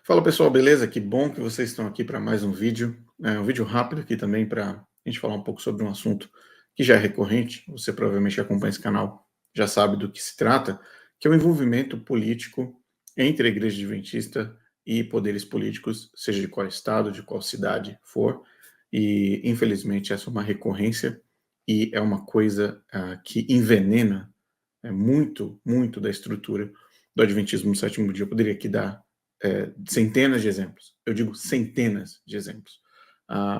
Fala pessoal, beleza? Que bom que vocês estão aqui para mais um vídeo. Um vídeo rápido aqui também para a gente falar um pouco sobre um assunto que já é recorrente. Você provavelmente acompanha esse canal, já sabe do que se trata, que é o envolvimento político entre a Igreja Adventista e poderes políticos, seja de qual estado, de qual cidade for. E infelizmente essa é uma recorrência e é uma coisa que envenena muito da estrutura do Adventismo no sétimo dia. Eu poderia aqui dar centenas de exemplos. Eu digo centenas de exemplos.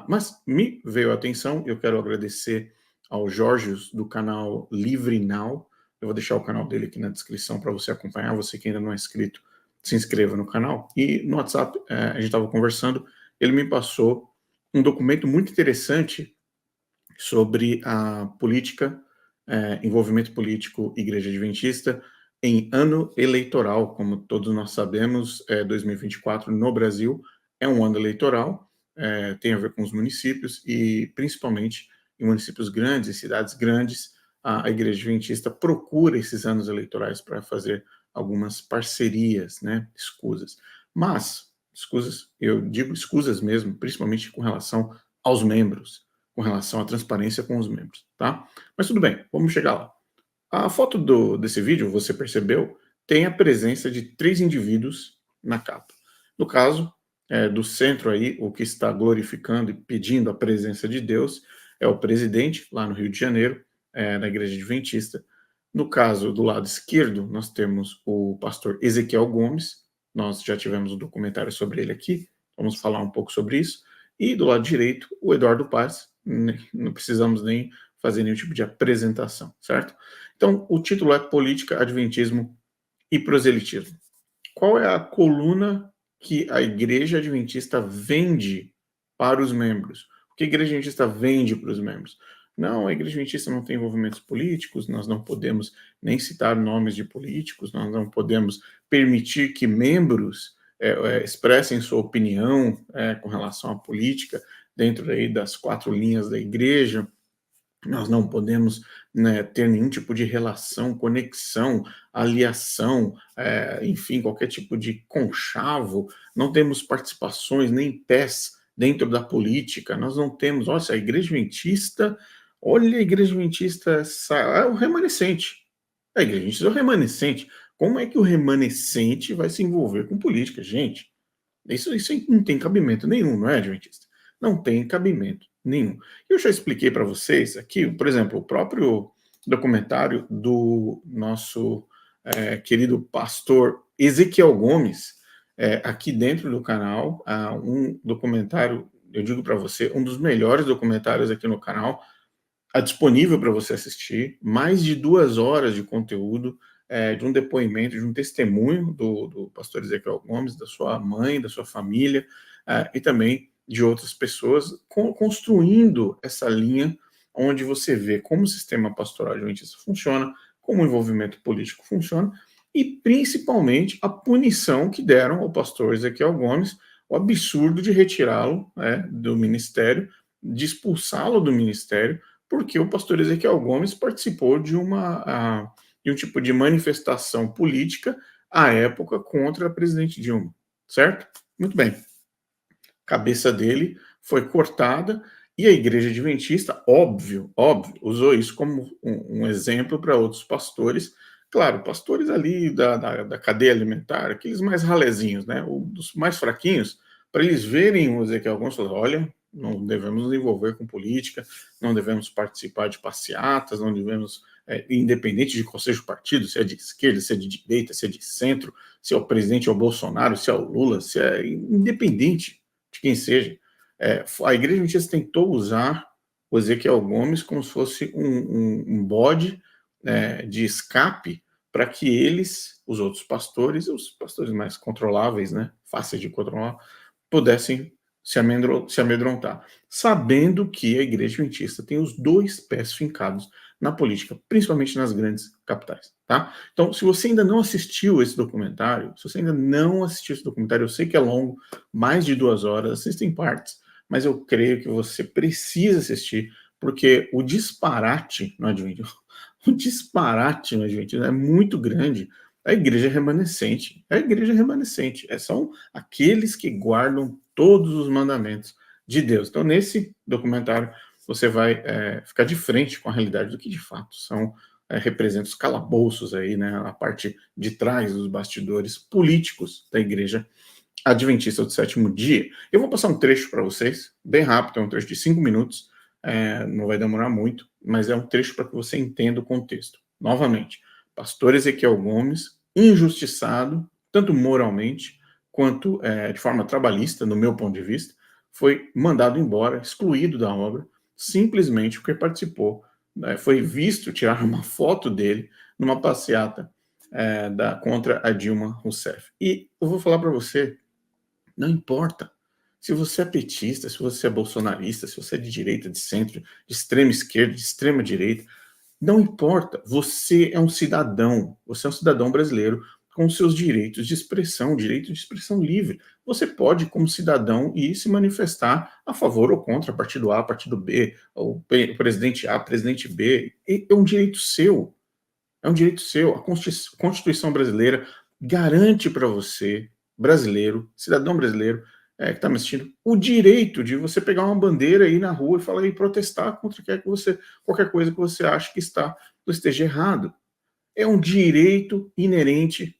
Mas me veio a atenção, eu quero agradecer ao Jorge do canal Livre Now. Eu vou deixar o canal dele aqui na descrição para você acompanhar. Você que ainda não é inscrito, se inscreva no canal. E no WhatsApp, a gente estava conversando, ele me passou um documento muito interessante sobre a política, envolvimento político Igreja Adventista em ano eleitoral. Como todos nós sabemos, 2024 no Brasil é um ano eleitoral, tem a ver com os municípios e principalmente em municípios grandes, em cidades grandes, a Igreja Adventista procura esses anos eleitorais para fazer algumas parcerias, né, escusas. Mas, escusas, eu digo escusas mesmo, principalmente com relação aos membros, com relação à transparência com os membros, tá? Mas tudo bem, vamos chegar lá. A foto desse vídeo, você percebeu, tem a presença de 3 indivíduos na capa. No caso, do centro aí, o que está glorificando e pedindo a presença de Deus é o presidente, lá no Rio de Janeiro, da Igreja Adventista. No caso, do lado esquerdo, nós temos o pastor Ezequiel Gomes, nós já tivemos um documentário sobre ele aqui, vamos falar um pouco sobre isso. E do lado direito, o Eduardo Paz, não precisamos nem fazer nenhum tipo de apresentação, certo? Então, o título é Política, Adventismo e Proselitismo. Qual é a coluna que a Igreja Adventista vende para os membros? O que a Igreja Adventista vende para os membros? Não, a Igreja Adventista não tem envolvimentos políticos, nós não podemos nem citar nomes de políticos, nós não podemos permitir que membros expressem sua opinião com relação à política dentro aí das 4 linhas da Igreja. Nós não podemos, né, ter nenhum tipo de relação, conexão, aliação, enfim, qualquer tipo de conchavo, não temos participações nem pés dentro da política, nós não temos, nossa, a Igreja Adventista, olha a Igreja Adventista, é o remanescente, a Igreja Adventista é o remanescente, como é que o remanescente vai se envolver com política, gente? Isso não tem cabimento nenhum, não é, Adventista? Não tem cabimento nenhum. Eu já expliquei para vocês aqui, por exemplo, o próprio documentário do nosso querido pastor Ezequiel Gomes, aqui dentro do canal, um documentário, eu digo para você, um dos melhores documentários aqui no canal, disponível para você assistir, mais de 2 horas de conteúdo, de um depoimento, de um testemunho do pastor Ezequiel Gomes, da sua mãe, da sua família, e também de outras pessoas, construindo essa linha onde você vê como o sistema pastoral adventista funciona, como o envolvimento político funciona, e principalmente a punição que deram ao pastor Ezequiel Gomes, o absurdo de retirá-lo do ministério, de expulsá-lo do ministério, porque o pastor Ezequiel Gomes participou de um tipo de manifestação política à época contra a presidente Dilma, certo? Muito bem. A cabeça dele foi cortada e a Igreja Adventista, óbvio, usou isso como um exemplo para outros pastores. Claro, pastores ali da cadeia alimentar, aqueles mais ralezinhos, né? Dos mais fraquinhos, para eles verem o Ezequiel Gomes e falar, olha, não devemos nos envolver com política, não devemos participar de passeatas, não devemos, independente de qual seja o partido, se é de esquerda, se é de direita, se é de centro, se é o presidente é o Bolsonaro, se é o Lula, se é independente de quem seja. A Igreja Adventista tentou usar o Ezequiel Gomes como se fosse um bode de escape para que eles, os outros pastores, os pastores mais controláveis, né, fáceis de controlar, pudessem se amedrontar, sabendo que a Igreja Adventista tem os 2 pés fincados na política, principalmente nas grandes capitais, tá? Então, se você ainda não assistiu esse documentário, eu sei que é longo, mais de 2 horas, assistem partes, mas eu creio que você precisa assistir, porque o disparate no Adventismo é muito grande A igreja remanescente. A igreja remanescente. São aqueles que guardam todos os mandamentos de Deus. Então, nesse documentário, você vai ficar de frente com a realidade do que de fato são, representam os calabouços aí, né, a parte de trás dos bastidores políticos da igreja adventista do sétimo dia. Eu vou passar um trecho para vocês, bem rápido, é um trecho de 5 minutos, não vai demorar muito, mas é um trecho para que você entenda o contexto. Novamente, pastor Ezequiel Gomes, injustiçado, tanto moralmente quanto de forma trabalhista, no meu ponto de vista, foi mandado embora, excluído da obra, simplesmente porque participou, foi visto tirar uma foto dele numa passeata contra a Dilma Rousseff. E eu vou falar para você, não importa se você é petista, se você é bolsonarista, se você é de direita, de centro, de extrema esquerda, de extrema direita, não importa. Você é um cidadão brasileiro com seus direitos de expressão, direito de expressão livre. Você pode, como cidadão, ir se manifestar a favor ou contra partido A, partido B, ou presidente A, presidente B. É um direito seu. É um direito seu. A Constituição brasileira garante para você, brasileiro, cidadão brasileiro, que está me assistindo, o direito de você pegar uma bandeira aí na rua e falar e protestar contra qualquer coisa que você acha que esteja errado. É um direito inerente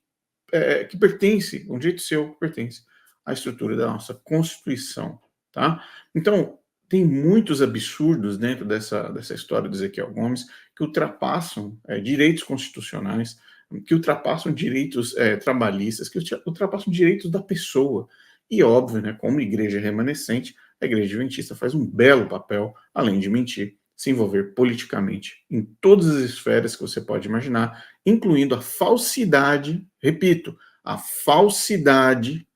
que pertence, um direito seu que pertence à estrutura da nossa Constituição, tá? Então, tem muitos absurdos dentro dessa história do Ezequiel Gomes que ultrapassam direitos constitucionais, que ultrapassam direitos trabalhistas, que ultrapassam direitos da pessoa. E óbvio, né, como igreja remanescente, a igreja adventista faz um belo papel, além de mentir, se envolver politicamente em todas as esferas que você pode imaginar, incluindo a falsidade, repito, a falsidade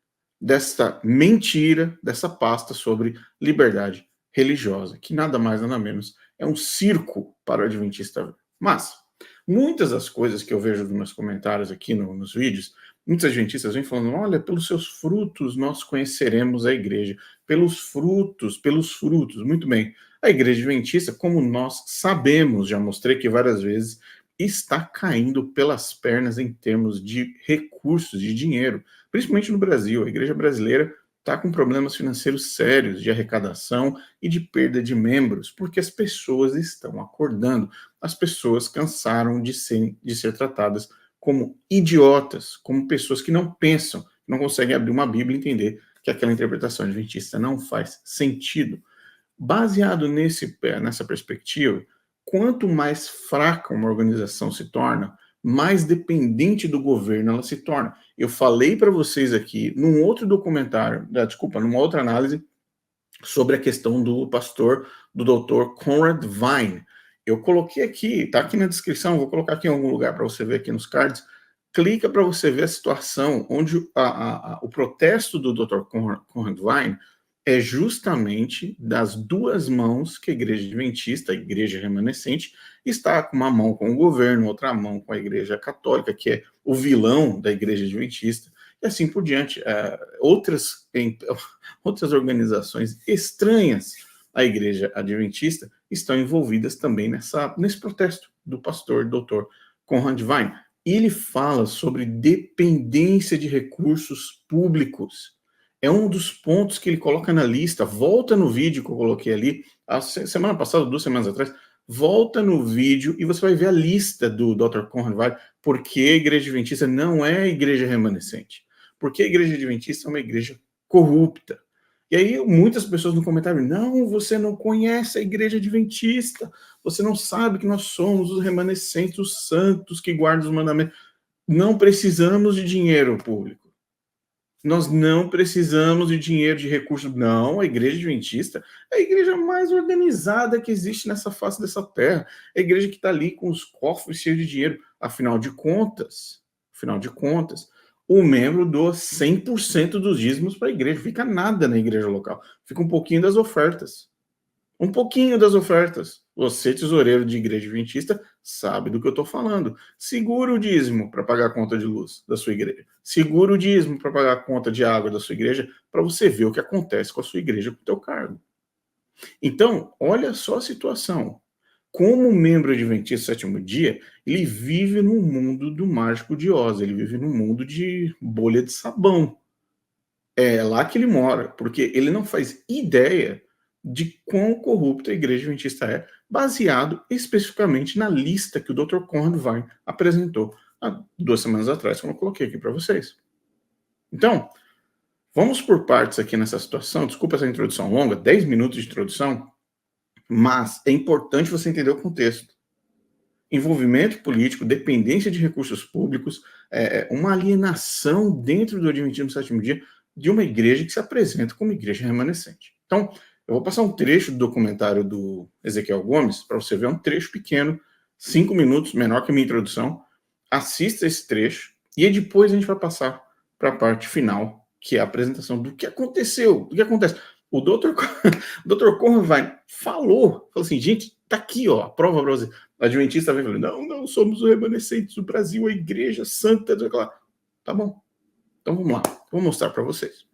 desta mentira, dessa pasta sobre liberdade religiosa, que nada mais, nada menos é um circo para o adventista. Mas muitas das coisas que eu vejo nos meus comentários aqui nos vídeos, muitos adventistas vêm falando: olha, pelos seus frutos nós conheceremos a igreja. Pelos frutos, muito bem. A igreja adventista, como nós sabemos, já mostrei aqui várias vezes, está caindo pelas pernas em termos de recursos, de dinheiro, principalmente no Brasil. A igreja brasileira está com problemas financeiros sérios de arrecadação e de perda de membros, porque as pessoas estão acordando. As pessoas cansaram de ser tratadas como idiotas, como pessoas que não pensam, não conseguem abrir uma Bíblia e entender que aquela interpretação adventista não faz sentido. Baseado nessa perspectiva, quanto mais fraca uma organização se torna, mais dependente do governo ela se torna. Eu falei para vocês aqui, num outro documentário, numa outra análise, sobre a questão do pastor, do Dr. Conrad Vine. Eu coloquei aqui, tá aqui na descrição, vou colocar aqui em algum lugar para você ver aqui nos cards. Clica para você ver a situação onde o protesto do Dr. Conrad Vine é justamente das duas mãos que a igreja adventista, a igreja remanescente, está com uma mão com o governo, outra mão com a igreja católica, que é o vilão da igreja adventista, e assim por diante. Outras organizações estranhas à igreja adventista estão envolvidas também nesse protesto do pastor Dr. Conrad Vine. E ele fala sobre dependência de recursos públicos. É um dos pontos que ele coloca na lista. Volta no vídeo que eu coloquei ali, a semana passada, 2 semanas atrás, volta no vídeo e você vai ver a lista do Dr. Conrad Vine, porque a igreja adventista não é a igreja remanescente. Porque a igreja adventista é uma igreja corrupta. E aí muitas pessoas no comentário: não, você não conhece a igreja adventista, você não sabe que nós somos os remanescentes, os santos que guardam os mandamentos. Não precisamos de dinheiro público. Nós não precisamos de dinheiro, de recursos. Não, a igreja adventista é a igreja mais organizada que existe nessa face dessa terra. É a igreja que está ali com os cofres cheios de dinheiro. Afinal de contas, o membro doa 100% dos dízimos para a igreja. Fica nada na igreja local. Fica um pouquinho das ofertas. Um pouquinho das ofertas. Você, tesoureiro de igreja adventista, sabe do que eu estou falando. Segura o dízimo para pagar a conta de luz da sua igreja. Segura o dízimo para pagar a conta de água da sua igreja, para você ver o que acontece com a sua igreja, com o teu cargo. Então, olha só a situação. como membro adventista do sétimo dia, ele vive no mundo do mágico de Oz, ele vive no mundo de bolha de sabão. É lá que ele mora, porque ele não faz ideia de quão corrupta a igreja adventista é, baseado especificamente na lista que o Dr. Conrad Vine apresentou há 2 semanas atrás, como eu coloquei aqui para vocês. Então, vamos por partes aqui nessa situação. Desculpa essa introdução longa, 10 minutos de introdução, mas é importante você entender o contexto. Envolvimento político, dependência de recursos públicos, uma alienação dentro do Adventismo do sétimo dia de uma igreja que se apresenta como igreja remanescente. Então, eu vou passar um trecho do documentário do Ezequiel Gomes, para você ver um trecho pequeno, 5 minutos, menor que a minha introdução. Assista esse trecho, e aí depois a gente vai passar para a parte final, que é a apresentação do que aconteceu, do que acontece. O Dr. Conrad Vine falou assim, gente, tá aqui, ó, a prova para você. O adventista vem falando, não, somos os remanescentes do Brasil, a igreja santa, tá bom. Então vamos lá, vou mostrar para vocês.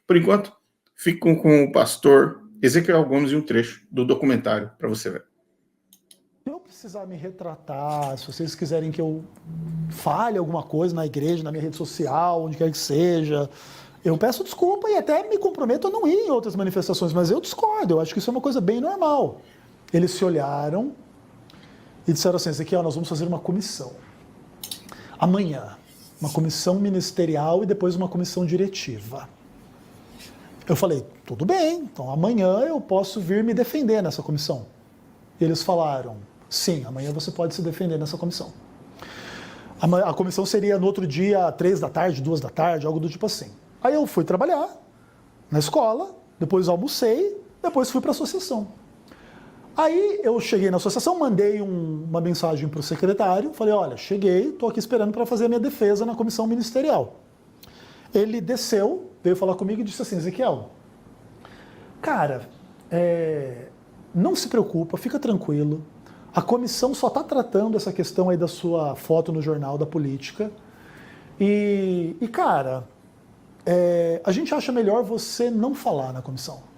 Por enquanto, fico com o pastor Ezequiel Gomes e um trecho do documentário para você ver. Se eu precisar me retratar, se vocês quiserem que eu fale alguma coisa na igreja, na minha rede social, onde quer que seja, eu peço desculpa e até me comprometo a não ir em outras manifestações, mas eu discordo, eu acho que isso é uma coisa bem normal. Eles se olharam e disseram assim, Ezequiel, nós vamos fazer uma comissão. Amanhã, uma comissão ministerial e depois uma comissão diretiva. Eu falei, tudo bem, então amanhã eu posso vir me defender nessa comissão. Eles falaram, sim, amanhã você pode se defender nessa comissão. A comissão seria no outro dia, 3 da tarde, 2 da tarde, algo do tipo assim. Aí eu fui trabalhar na escola, depois almocei, depois fui para a associação. Aí eu cheguei na associação, mandei uma mensagem para o secretário, falei, olha, cheguei, estou aqui esperando para fazer a minha defesa na comissão ministerial. Ele desceu, veio falar comigo e disse assim, Ezequiel, cara, não se preocupa, fica tranquilo, a comissão só está tratando essa questão aí da sua foto no jornal da política e cara, a gente acha melhor você não falar na comissão.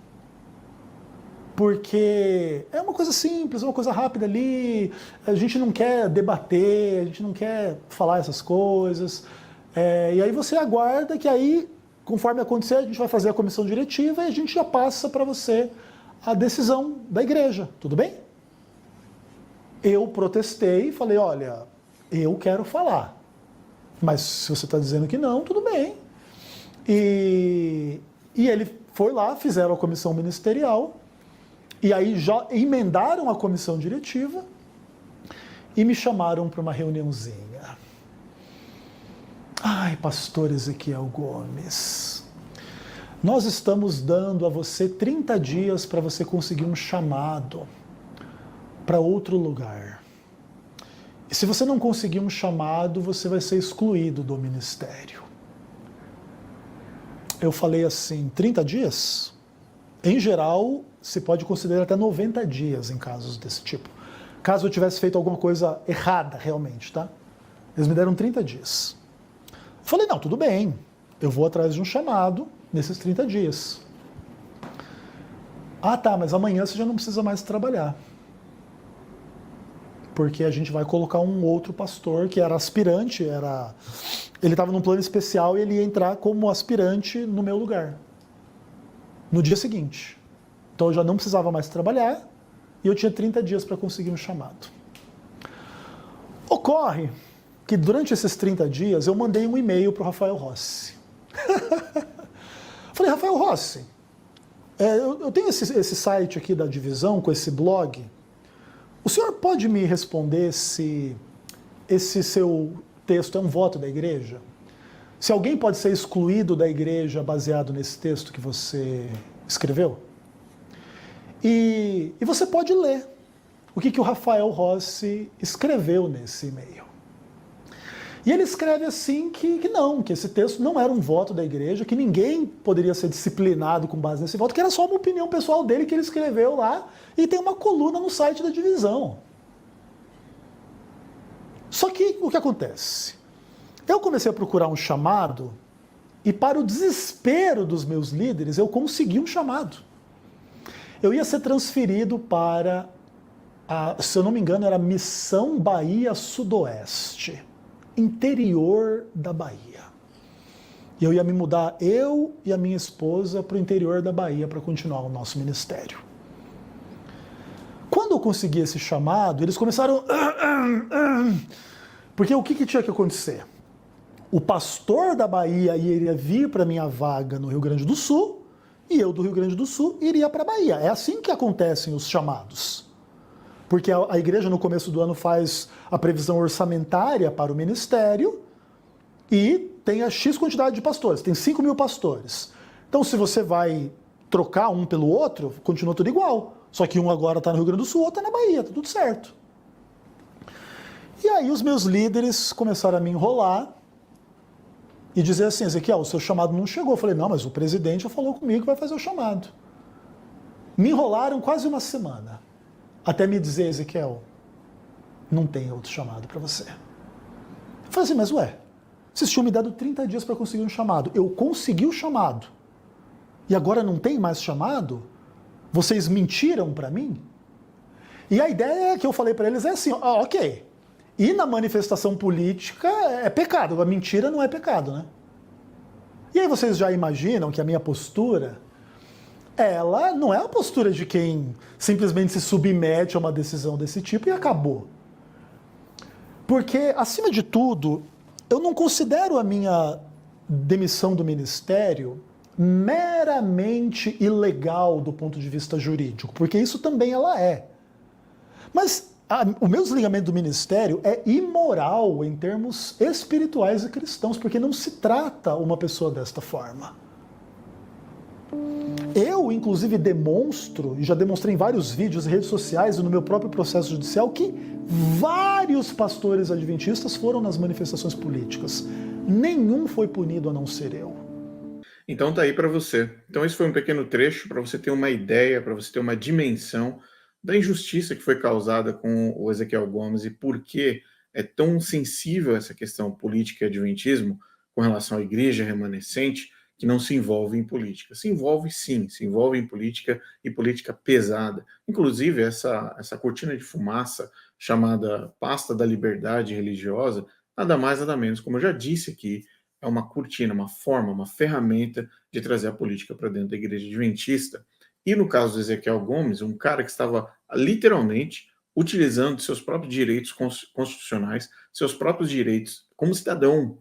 Porque é uma coisa simples, é uma coisa rápida ali, a gente não quer debater, a gente não quer falar essas coisas. E aí você aguarda que aí, conforme acontecer, a gente vai fazer a comissão diretiva e a gente já passa para você a decisão da igreja, tudo bem? Eu protestei e falei, olha, eu quero falar, mas se você está dizendo que não, tudo bem. E ele foi lá, fizeram a comissão ministerial, e aí já emendaram a comissão diretiva e me chamaram para uma reuniãozinha. Ai, pastor Ezequiel Gomes, nós estamos dando a você 30 dias para você conseguir um chamado para outro lugar. E se você não conseguir um chamado, você vai ser excluído do ministério. Eu falei assim, 30 dias? Em geral, se pode considerar até 90 dias em casos desse tipo. Caso eu tivesse feito alguma coisa errada, realmente, tá? Eles me deram 30 dias. Eu falei, não, tudo bem, eu vou atrás de um chamado nesses 30 dias. Ah, tá, mas amanhã você já não precisa mais trabalhar. Porque a gente vai colocar um outro pastor que era aspirante, ele estava num plano especial e ele ia entrar como aspirante no meu lugar. No dia seguinte. Então eu já não precisava mais trabalhar e eu tinha 30 dias para conseguir um chamado. Ocorre que durante esses 30 dias eu mandei um e-mail para o Rafael Rossi. Falei, Rafael Rossi, eu tenho esse site aqui da divisão com esse blog. O senhor pode me responder se esse seu texto é um voto da igreja? Se alguém pode ser excluído da igreja baseado nesse texto que você escreveu? E você pode ler o que o Rafael Rossi escreveu nesse e-mail. E ele escreve assim que esse texto não era um voto da igreja, que ninguém poderia ser disciplinado com base nesse voto, que era só uma opinião pessoal dele que ele escreveu lá e tem uma coluna no site da divisão. Só que o que acontece? Eu comecei a procurar um chamado e, para o desespero dos meus líderes, eu consegui um chamado. Eu ia ser transferido para Se eu não me engano, era Missão Bahia Sudoeste, interior da Bahia. E eu ia me mudar, eu e a minha esposa, para o interior da Bahia para continuar o nosso ministério. Quando eu consegui esse chamado, eles começaram... Porque o que tinha que acontecer? O pastor da Bahia iria vir para minha vaga no Rio Grande do Sul e eu do Rio Grande do Sul iria para a Bahia. É assim que acontecem os chamados. Porque a igreja no começo do ano faz a previsão orçamentária para o ministério e tem a X quantidade de pastores, tem 5.000 pastores. Então se você vai trocar um pelo outro, continua tudo igual. Só que um agora está no Rio Grande do Sul, outro está na Bahia, tá tudo certo. E aí os meus líderes começaram a me enrolar e dizer assim, Ezequiel, o seu chamado não chegou. Eu falei, não, mas o presidente já falou comigo que vai fazer o chamado. Me enrolaram quase uma semana, até me dizer, Ezequiel, não tem outro chamado para você. Eu falei assim, mas ué, vocês tinham me dado 30 dias para conseguir um chamado. Eu consegui o chamado. E agora não tem mais chamado? Vocês mentiram para mim? E a ideia que eu falei para eles é assim, ok, e na manifestação política é pecado, a mentira não é pecado, né? E aí vocês já imaginam que a minha postura, ela não é a postura de quem simplesmente se submete a uma decisão desse tipo e acabou. Porque, acima de tudo, eu não considero a minha demissão do ministério meramente ilegal do ponto de vista jurídico, porque isso também ela é. Mas o meu desligamento do ministério é imoral em termos espirituais e cristãos, porque não se trata uma pessoa desta forma. Eu, inclusive, demonstro, e já demonstrei em vários vídeos, redes sociais e no meu próprio processo judicial, que vários pastores adventistas foram nas manifestações políticas. Nenhum foi punido a não ser eu. Então tá aí para você. Então esse foi um pequeno trecho para você ter uma ideia, para você ter uma dimensão da injustiça que foi causada com o Ezequiel Gomes e por que é tão sensível essa questão política e adventismo com relação à igreja remanescente, que não se envolve em política. Se envolve sim, se envolve em política e política pesada. Inclusive essa cortina de fumaça chamada pasta da liberdade religiosa, nada mais nada menos, como eu já disse aqui, é uma cortina, uma forma, uma ferramenta de trazer a política para dentro da igreja adventista. E no caso do Ezequiel Gomes, um cara que estava literalmente utilizando seus próprios direitos constitucionais, seus próprios direitos como cidadão,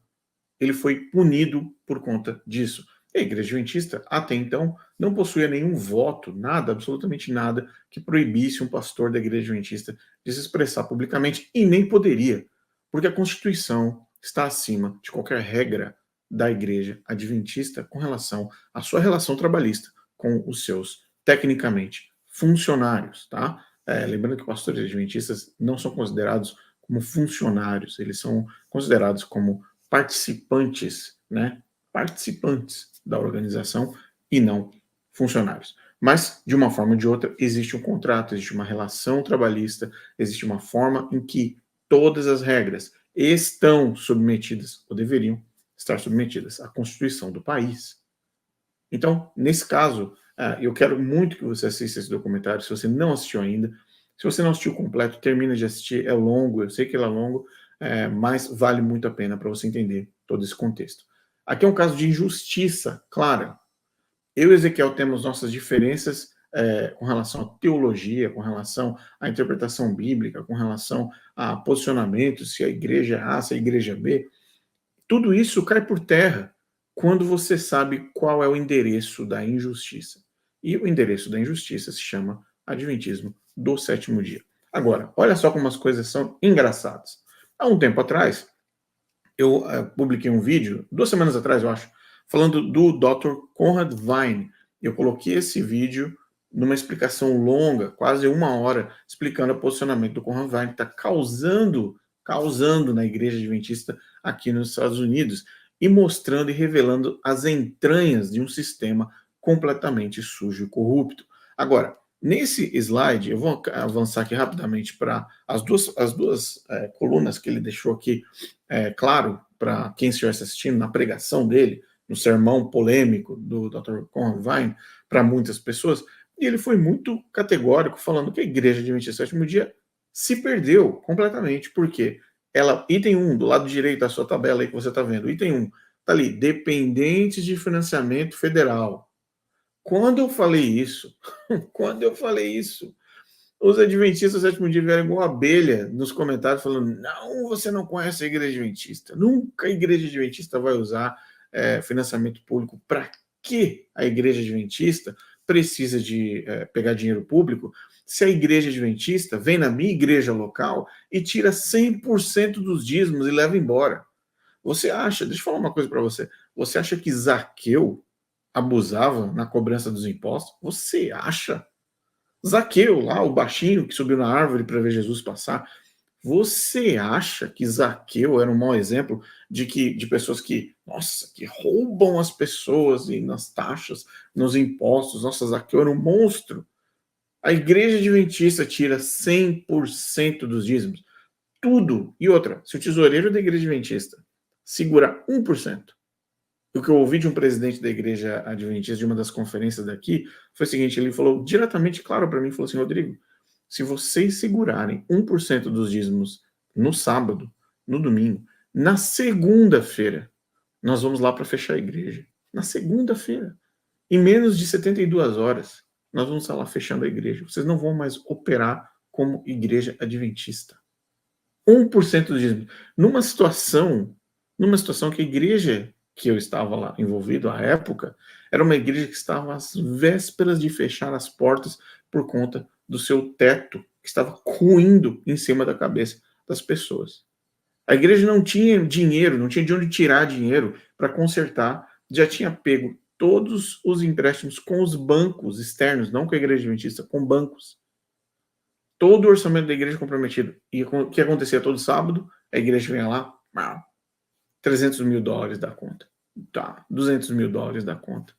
ele foi punido por conta disso. E a igreja adventista, até então, não possuía nenhum voto, nada, absolutamente nada, que proibisse um pastor da igreja adventista de se expressar publicamente, e nem poderia, porque a Constituição está acima de qualquer regra da igreja adventista com relação à sua relação trabalhista com os seus, tecnicamente, funcionários, tá? Lembrando que pastores adventistas não são considerados como funcionários, eles são considerados como participantes, né? Participantes da organização e não funcionários. Mas, de uma forma ou de outra, existe um contrato, existe uma relação trabalhista, existe uma forma em que todas as regras estão submetidas, ou deveriam estar submetidas, à Constituição do país. Então, nesse caso, eu quero muito que você assista esse documentário, se você não assistiu ainda. Se você não assistiu completo, termina de assistir, é longo, eu sei que ele é longo, mas vale muito a pena para você entender todo esse contexto. Aqui é um caso de injustiça clara. Eu e Ezequiel temos nossas diferenças com relação à teologia, com relação à interpretação bíblica, com relação a posicionamento, se a igreja é A, se a igreja é B. Tudo isso cai por terra quando você sabe qual é o endereço da injustiça. E o endereço da injustiça se chama Adventismo do Sétimo Dia. Agora, olha só como as coisas são engraçadas. Há um tempo atrás, eu publiquei um vídeo, 2 semanas atrás, eu acho, falando do Dr. Conrad Vine. Eu coloquei esse vídeo numa explicação longa, quase 1 hora, explicando o posicionamento do Conrad Vine, que está causando na igreja adventista aqui nos Estados Unidos, e mostrando e revelando as entranhas de um sistema completamente sujo e corrupto. Agora, nesse slide, eu vou avançar aqui rapidamente para as duas colunas que ele deixou aqui, claro, para quem estivesse assistindo, na pregação dele, no sermão polêmico do Dr. Conrad Vine, para muitas pessoas, E ele foi muito categórico, falando que a Igreja Adventista do Sétimo Dia se perdeu completamente. Por quê? Ela, item 1, do lado direito da sua tabela aí que você está vendo, item 1, está ali, dependentes de financiamento federal. Quando eu falei isso, quando eu falei isso, os adventistas do sétimo dia vieram igual abelha nos comentários falando: não, você não conhece a igreja adventista. Nunca a igreja adventista vai usar financiamento público. Para que a igreja adventista precisa de pegar dinheiro público se a igreja adventista vem na minha igreja local e tira 100% dos dízimos e leva embora? Você acha, deixa eu falar uma coisa para você, você acha que Zaqueu abusava na cobrança dos impostos? Você acha? Zaqueu, lá, o baixinho que subiu na árvore para ver Jesus passar, você acha que Zaqueu era um mau exemplo de pessoas que, nossa, que roubam as pessoas e nas taxas, nos impostos? Nossa, Zaqueu era um monstro. A igreja adventista tira 100% dos dízimos. Tudo. E outra, se o tesoureiro da igreja adventista segura 1%, o que eu ouvi de um presidente da igreja adventista, de uma das conferências daqui, foi o seguinte: ele falou diretamente claro para mim, falou assim: Rodrigo, se vocês segurarem 1% dos dízimos no sábado, no domingo, na segunda-feira, nós vamos lá para fechar a igreja. Na segunda-feira, em menos de 72 horas, nós vamos estar lá fechando a igreja. Vocês não vão mais operar como igreja adventista. 1% dos dízimos. Numa situação que a igreja que eu estava lá envolvido à época, era uma igreja que estava às vésperas de fechar as portas por conta do seu teto, que estava ruindo em cima da cabeça das pessoas. A igreja não tinha dinheiro, não tinha de onde tirar dinheiro para consertar, já tinha pego todos os empréstimos com os bancos externos, não com a igreja adventista, com bancos. Todo o orçamento da igreja comprometido. E o que acontecia todo sábado? A igreja vinha lá, 300 mil dólares da conta. Tá, 200 mil dólares da conta.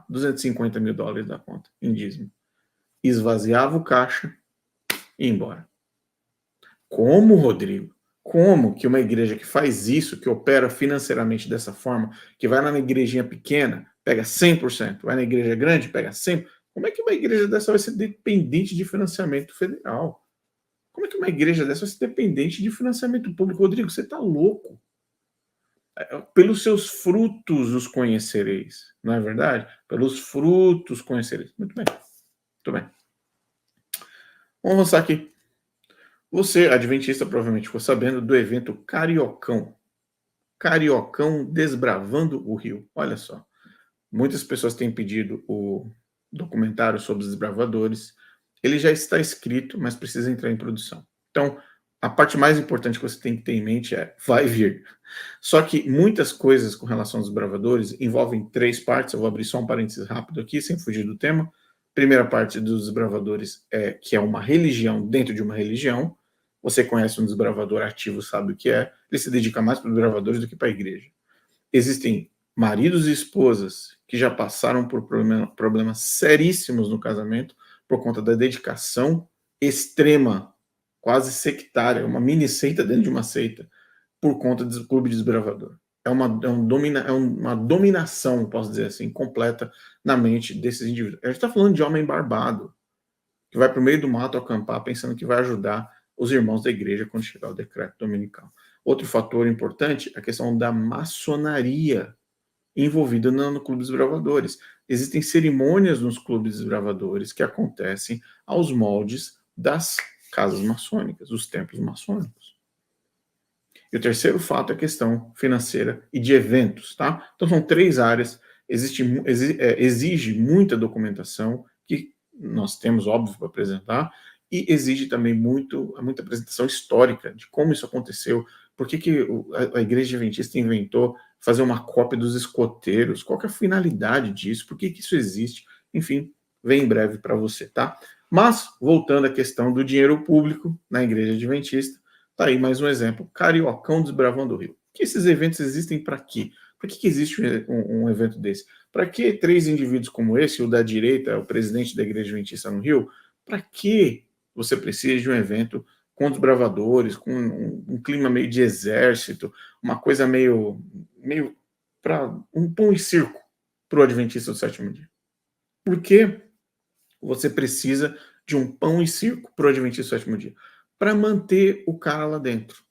250 mil dólares da conta em dízimo. Esvaziava o caixa e ia embora. Como, Rodrigo? Como que uma igreja que faz isso, que opera financeiramente dessa forma, que vai na igrejinha pequena, pega 100%, vai na igreja grande, pega 100%, como é que uma igreja dessa vai ser dependente de financiamento federal? Como é que uma igreja dessa vai ser dependente de financiamento público? Rodrigo, você está louco. Pelos seus frutos os conhecereis, não é verdade? Pelos frutos conhecereis. Muito bem, muito bem. Vamos avançar aqui. Você, adventista, provavelmente ficou sabendo do evento Cariocão. Cariocão Desbravando o Rio. Olha só. Muitas pessoas têm pedido o documentário sobre os desbravadores. Ele já está escrito, mas precisa entrar em produção. Então, a parte mais importante que você tem que ter em mente é: vai vir. Só que muitas coisas com relação aos desbravadores envolvem 3 partes. Eu vou abrir só um parênteses rápido aqui, sem fugir do tema. Primeira parte dos desbravadores é que é uma religião dentro de uma religião. Você conhece um desbravador ativo, sabe o que é. Ele se dedica mais para os desbravadores do que para a igreja. Existem maridos e esposas que já passaram por problemas seríssimos no casamento por conta da dedicação extrema, quase sectária, uma mini seita dentro de uma seita, por conta do clube de desbravador. É uma dominação, posso dizer assim, completa na mente desses indivíduos. A gente está falando de homem barbado, que vai para o meio do mato acampar pensando que vai ajudar os irmãos da igreja quando chegar o decreto dominical. Outro fator importante é a questão da maçonaria envolvida no Clube dos Bravadores. Existem cerimônias nos clubes dos bravadores que acontecem aos moldes das casas maçônicas, dos templos maçônicos. E o terceiro fato é a questão financeira e de eventos, tá? Então são 3 áreas, exige muita documentação, que nós temos, óbvio, para apresentar, e exige também muita apresentação histórica de como isso aconteceu, por que a Igreja Adventista inventou fazer uma cópia dos escoteiros, qual que é a finalidade disso, por que isso existe, enfim, vem em breve para você, tá? Mas, voltando à questão do dinheiro público na Igreja Adventista, tá aí mais um exemplo, Cariocão Desbravando o Rio. Que esses eventos existem para quê? Para que existe um evento desse? Para que 3 indivíduos como esse, o da direita, o presidente da Igreja Adventista no Rio, para que você precisa de um evento com desbravadores, com um clima meio de exército, uma coisa meio para um pão e circo para o Adventista do sétimo dia? Por quê? você precisa de um pão e circo para o Adventista do sétimo dia, para manter o cara lá dentro,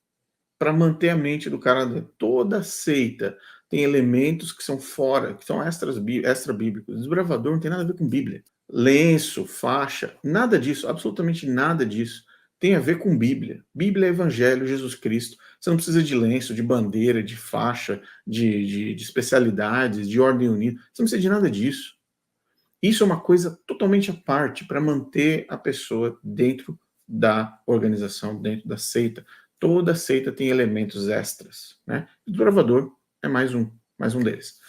para manter a mente do cara lá dentro. Toda seita tem elementos que são fora, que são extra-bíblicos. Desbravador não tem nada a ver com Bíblia. Lenço, faixa, nada disso, absolutamente nada disso. Tem a ver com Bíblia. Bíblia é Evangelho, Jesus Cristo. Você não precisa de lenço, de bandeira, de faixa, de especialidades, de ordem unida. Você não precisa de nada disso. Isso é uma coisa totalmente à parte para manter a pessoa dentro da organização, dentro da seita. Toda seita tem elementos extras, né? O desbravador é mais um deles.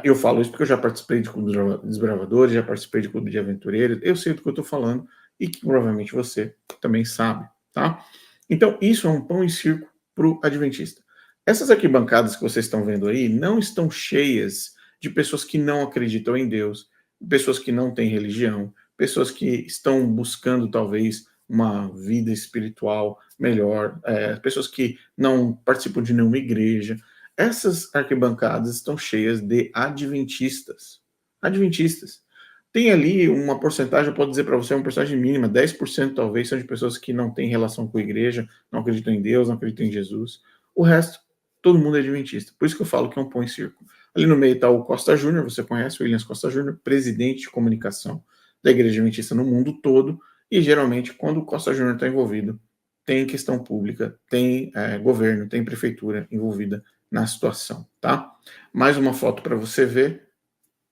Eu falo isso porque eu já participei de clube de desbravadores, já participei de clube de aventureiros, eu sei do que eu estou falando e que provavelmente você também sabe, tá? Então, isso é um pão e circo para o adventista. Essas arquibancadas que vocês estão vendo aí não estão cheias de pessoas que não acreditam em Deus, pessoas que não têm religião, pessoas que estão buscando talvez uma vida espiritual melhor, pessoas que não participam de nenhuma igreja. Essas arquibancadas estão cheias de adventistas. Adventistas. Tem ali uma porcentagem, eu posso dizer para você, uma porcentagem mínima, 10% talvez, são de pessoas que não têm relação com a igreja, não acreditam em Deus, não acreditam em Jesus. O resto, todo mundo é adventista. Por isso que eu falo que é um pão e circo. Ali no meio está o Costa Júnior, você conhece o Williams Costa Júnior, presidente de comunicação da Igreja Adventista no mundo todo, e geralmente, quando o Costa Júnior está envolvido, tem questão pública, tem governo, tem prefeitura envolvida na situação, tá? Mais uma foto para você ver.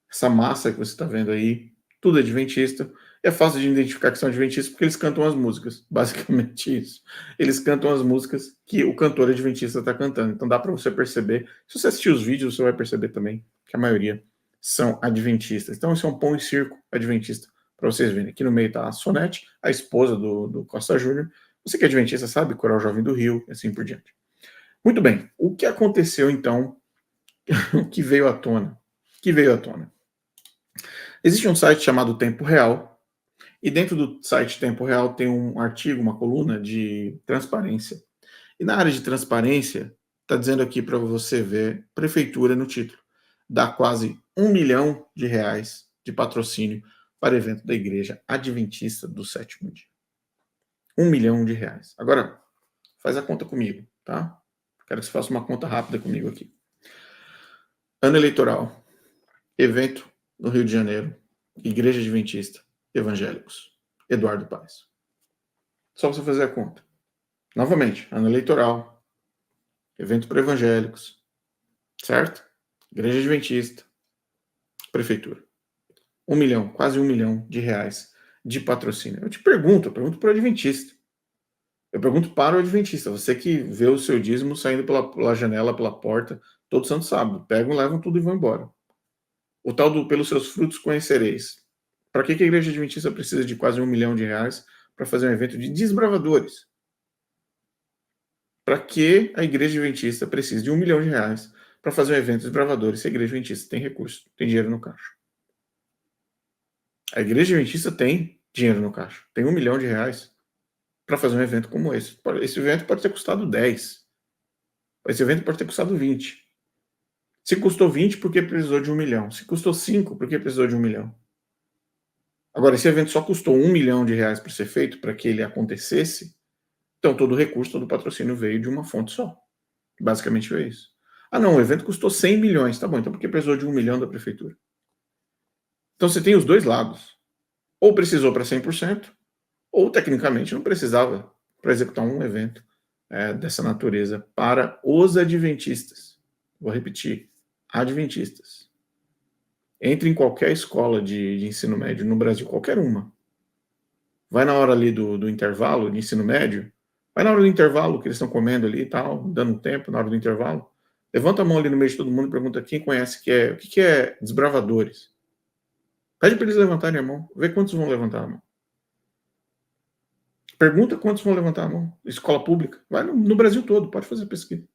Essa massa que você está vendo aí, tudo adventista. É fácil de identificar que são adventistas porque eles cantam as músicas, basicamente isso. Eles cantam as músicas que o cantor adventista está cantando. Então dá para você perceber. Se você assistir os vídeos, você vai perceber também que a maioria são adventistas. Então esse é um pão e circo adventista, para vocês verem. Aqui no meio está a Sonete, a esposa do Costa Júnior. Você que é adventista sabe, Coral Jovem do Rio, e assim por diante. Muito bem, o que aconteceu então, que veio à tona? Existe um site chamado Tempo Real, e dentro do site Tempo Real tem um artigo, uma coluna de transparência. E na área de transparência, está dizendo aqui para você ver, prefeitura no título, dá quase R$1 milhão de patrocínio para evento da Igreja Adventista do Sétimo Dia. R$1 milhão. Agora, faz a conta comigo, tá? Quero que você faça uma conta rápida comigo aqui. Ano eleitoral, evento no Rio de Janeiro, Igreja Adventista, Evangélicos, Eduardo Paes. Só você fazer a conta. Novamente, ano eleitoral, evento para evangélicos, certo? Igreja Adventista, prefeitura. R$1 milhão, quase R$1 milhão de patrocínio. Eu pergunto para o adventista. Eu pergunto para o adventista, você que vê o seu dízimo saindo pela janela, pela porta, todo santo sábado. Pegam, levam tudo e vão embora. O tal do pelos seus frutos conhecereis. Para que a Igreja Adventista precisa de quase R$1 milhão para fazer um evento de desbravadores? Para que a Igreja Adventista precisa de R$1 milhão para fazer um evento de desbravadores se a Igreja Adventista tem recurso, tem dinheiro no caixa? A Igreja Adventista tem dinheiro no caixa, tem R$1 milhão para fazer um evento como esse. Esse evento pode ter custado 10. Esse evento pode ter custado 20. Se custou 20, por que precisou de R$1 milhão? Se custou 5, por que precisou de R$1 milhão? Agora, esse evento só custou R$1 milhão para ser feito, para que ele acontecesse, então todo o recurso, todo o patrocínio veio de uma fonte só. Basicamente foi isso. Ah, não, o evento custou 100 milhões. Tá bom, então por que precisou de R$1 milhão da prefeitura? Então você tem os dois lados. Ou precisou para 100%, ou tecnicamente não precisava para executar um evento dessa natureza para os adventistas. Vou repetir, adventistas. Entre em qualquer escola de ensino médio no Brasil, qualquer uma. Vai na hora ali do intervalo de ensino médio, vai na hora do intervalo que eles estão comendo ali e tal, dando tempo na hora do intervalo. Levanta a mão ali no meio de todo mundo e pergunta quem conhece o que é desbravadores. Pede para eles levantarem a mão, vê quantos vão levantar a mão. Pergunta quantos vão levantar a mão. Escola pública, vai no Brasil todo, pode fazer pesquisa.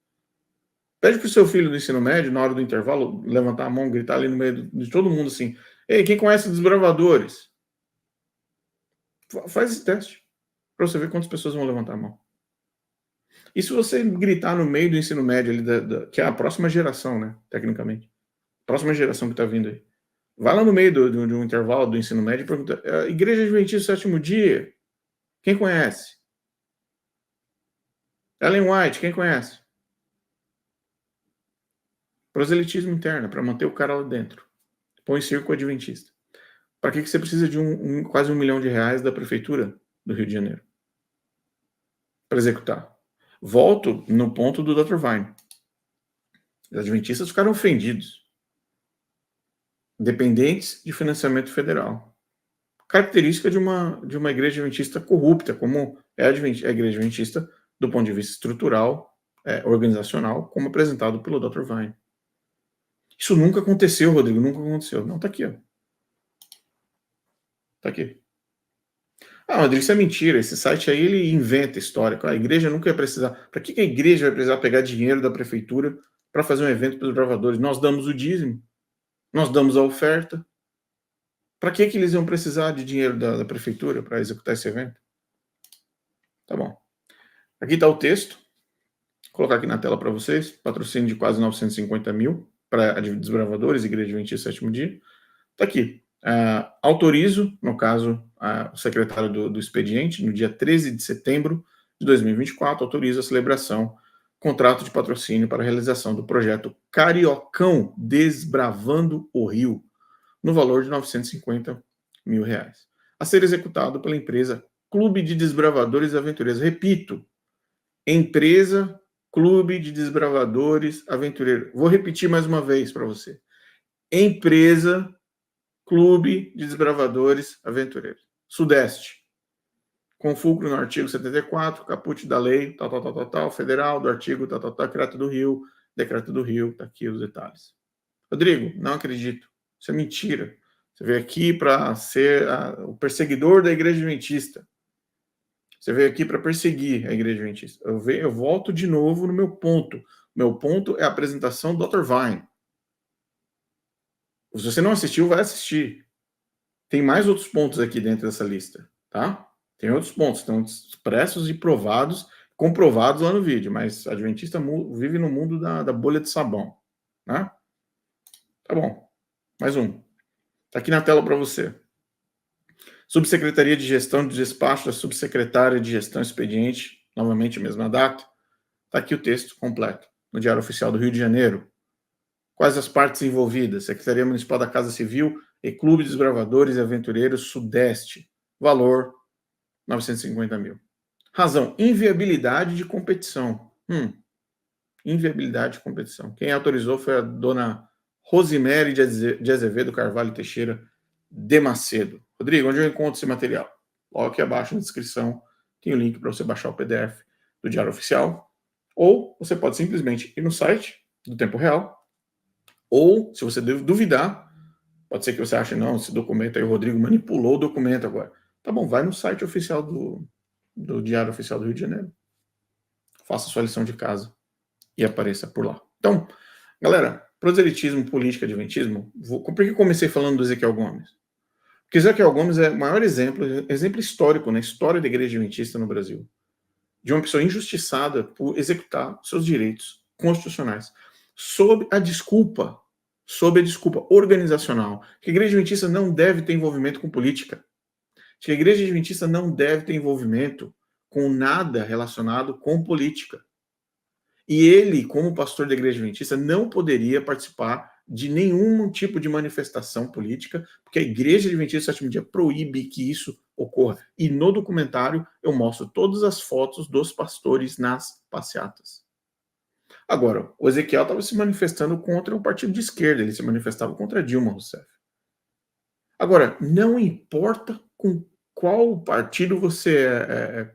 Pede para o seu filho do ensino médio, na hora do intervalo, levantar a mão, gritar ali no meio de todo mundo assim: ei, quem conhece desbravadores? Faz esse teste, para você ver quantas pessoas vão levantar a mão. E se você gritar no meio do ensino médio, ali que é a próxima geração, né, tecnicamente. Próxima geração que está vindo aí. Vai lá no meio de um intervalo do ensino médio e pergunta: Igreja Adventista do Sétimo Dia, quem conhece? Ellen White, quem conhece? Proselitismo interno, para manter o cara lá dentro. Põe circo adventista. Para que você precisa de quase R$1 milhão da prefeitura do Rio de Janeiro? Para executar. Volto no ponto do Dr. Vine. Os adventistas ficaram ofendidos. Dependentes de financiamento federal. Característica de uma igreja adventista corrupta, como é a igreja adventista do ponto de vista estrutural, organizacional, como apresentado pelo Dr. Vine. Isso nunca aconteceu, Rodrigo, nunca aconteceu. Não, tá aqui, ó. Tá aqui. Rodrigo, isso é mentira. Esse site aí, ele inventa história. A igreja nunca ia precisar. Para que a igreja vai precisar pegar dinheiro da prefeitura para fazer um evento para os bravadores? Nós damos o dízimo. Nós damos a oferta. Para que eles iam precisar de dinheiro da prefeitura para executar esse evento? Tá bom. Aqui está o texto. Vou colocar aqui na tela para vocês. Patrocínio de quase 950 mil para desbravadores, Igreja Adventista Sétimo Dia. Está aqui. Autorizo, no caso, o secretário do expediente, no dia 13 de setembro de 2024, autoriza a celebração, contrato de patrocínio para a realização do projeto Cariocão Desbravando o Rio, no valor de R$950 mil, a ser executado pela empresa Clube de Desbravadores Aventureiros. Repito, empresa Clube de Desbravadores Aventureiros. Vou repetir mais uma vez para você. Empresa Clube de Desbravadores Aventureiros. Sudeste. Com fulcro no artigo 74, caput da lei, tal, federal, do artigo, decreto do Rio, tá aqui os detalhes. Rodrigo, não acredito. Isso é mentira. Você veio aqui para ser o perseguidor da Igreja Adventista. Você veio aqui para perseguir a Igreja Adventista. Eu volto de novo no meu ponto. Meu ponto é a apresentação do Dr. Vine. Se você não assistiu, vai assistir. Tem mais outros pontos aqui dentro dessa lista, tá? Tem outros pontos, estão expressos e provados, comprovados lá no vídeo, mas Adventista vive no mundo da bolha de sabão, né? Tá bom. Mais um. Tá aqui na tela para você. Subsecretaria de Gestão de Despacho da Subsecretária de Gestão Expediente, novamente a mesma data. Tá aqui o texto completo, no Diário Oficial do Rio de Janeiro. Quais as partes envolvidas? Secretaria Municipal da Casa Civil e Clube de Desbravadores e Aventureiros Sudeste. Valor, 950 mil. Razão, inviabilidade de competição. Inviabilidade de competição. Quem autorizou foi a dona Rosimere de Azevedo Carvalho Teixeira de Macedo. Rodrigo, onde eu encontro esse material? Logo aqui abaixo na descrição tem o link para você baixar o PDF do Diário Oficial. Ou você pode simplesmente ir no site do Tempo Real. Ou, se você duvidar, pode ser que você ache, não, esse documento aí, o Rodrigo manipulou o documento agora. Tá bom, vai no site oficial do Diário Oficial do Rio de Janeiro. Faça sua lição de casa e apareça por lá. Então, galera, proselitismo, política, adventismo, por que comecei falando do Ezequiel Gomes? Porque Ezequiel Gomes é o maior exemplo histórico na história da igreja adventista no Brasil, de uma pessoa injustiçada por executar seus direitos constitucionais, sob a desculpa organizacional, que a igreja adventista não deve ter envolvimento com política, que a igreja adventista não deve ter envolvimento com nada relacionado com política. E ele, como pastor da igreja adventista, não poderia participar de nenhum tipo de manifestação política, porque a igreja adventista do sétimo dia proíbe que isso ocorra. E no documentário eu mostro todas as fotos dos pastores nas passeatas. Agora, o Ezequiel estava se manifestando contra um partido de esquerda, ele se manifestava contra Dilma Rousseff. Agora, não importa com qual partido você é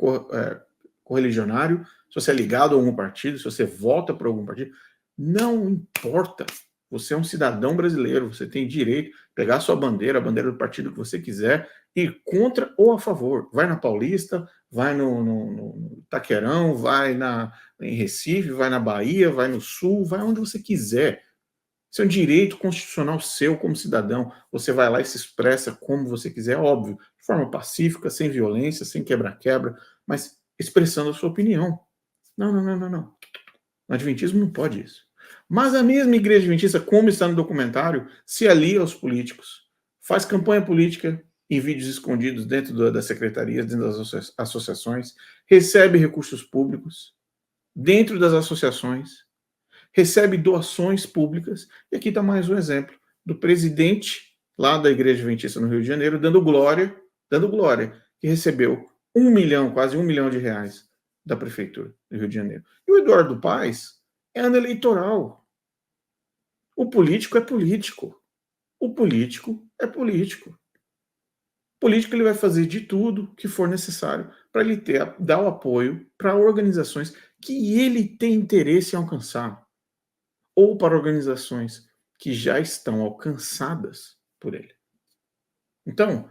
correligionário, se você é ligado a algum partido, se você vota por algum partido, não importa. Você é um cidadão brasileiro, você tem direito a pegar a sua bandeira, a bandeira do partido que você quiser, ir contra ou a favor. Vai na Paulista, vai no Taquerão, vai em Recife, vai na Bahia, vai no Sul, vai onde você quiser. Isso é um direito constitucional seu como cidadão. Você vai lá e se expressa como você quiser, óbvio, de forma pacífica, sem violência, sem quebra-quebra, mas expressando a sua opinião. Não. No Adventismo não pode isso. Mas a mesma igreja adventista, como está no documentário, se alia aos políticos, faz campanha política em vídeos escondidos dentro das secretarias, dentro das associações, recebe recursos públicos dentro das associações, recebe doações públicas. E aqui está mais um exemplo do presidente lá da Igreja Adventista no Rio de Janeiro dando glória, que recebeu 1 milhão, quase 1 milhão de reais da Prefeitura do Rio de Janeiro. E o Eduardo Paes é ano eleitoral. O político é político. O político é político. O político ele vai fazer de tudo que for necessário para ele dar o apoio para organizações que ele tem interesse em alcançar, ou para organizações que já estão alcançadas por ele. Então,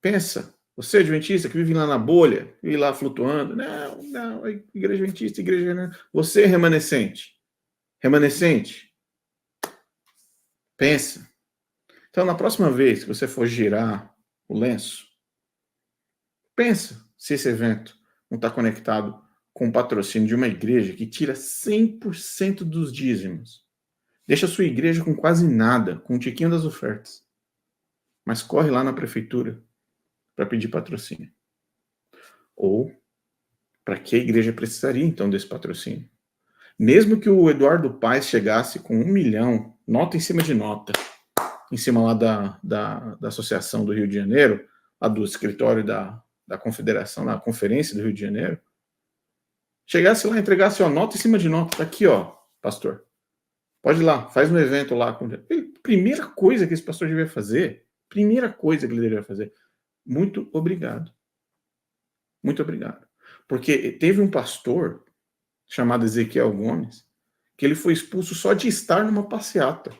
pensa, você adventista que vive lá na bolha, vive lá flutuando, não, igreja adventista, você é remanescente. Remanescente, pensa. Então, na próxima vez que você for girar o lenço, pensa se esse evento não está conectado com o patrocínio de uma igreja que tira 100% dos dízimos. Deixa a sua igreja com quase nada, com um tiquinho das ofertas. Mas corre lá na prefeitura para pedir patrocínio. Ou, para que a igreja precisaria, então, desse patrocínio? Mesmo que o Eduardo Paes chegasse com 1 milhão, nota em cima de nota, em cima lá da Associação do Rio de Janeiro, lá do escritório da Confederação, da Conferência do Rio de Janeiro, chegasse lá e entregasse, nota em cima de nota, tá aqui, pastor, pode ir lá, faz um evento lá. Primeira coisa que esse pastor devia fazer, muito obrigado. Muito obrigado. Porque teve um pastor chamado Ezequiel Gomes, que ele foi expulso só de estar numa passeata.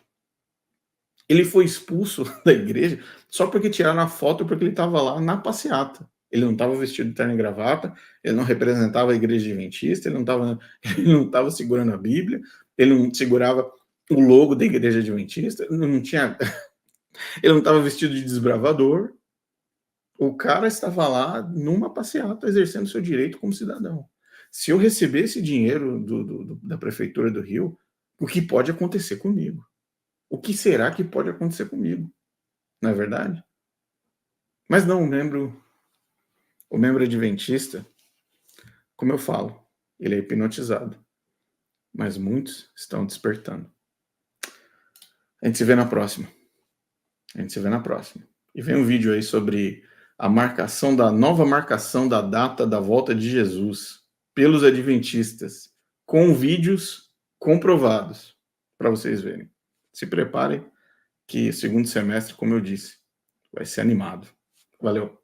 Ele foi expulso da igreja só porque tiraram a foto porque ele estava lá na passeata. Ele não estava vestido de terno e gravata, ele não representava a igreja adventista, ele não estava segurando a Bíblia, ele não segurava o logo da igreja adventista, ele não estava vestido de desbravador. O cara estava lá numa passeata, exercendo seu direito como cidadão. Se eu receber esse dinheiro da Prefeitura do Rio, o que pode acontecer comigo? O que será que pode acontecer comigo? Não é verdade? Mas não, o membro adventista, como eu falo, ele é hipnotizado. Mas muitos estão despertando. A gente se vê na próxima. E vem um vídeo aí sobre a nova marcação da data da volta de Jesus pelos adventistas, com vídeos comprovados, para vocês verem. Se preparem que segundo semestre, como eu disse, vai ser animado. Valeu.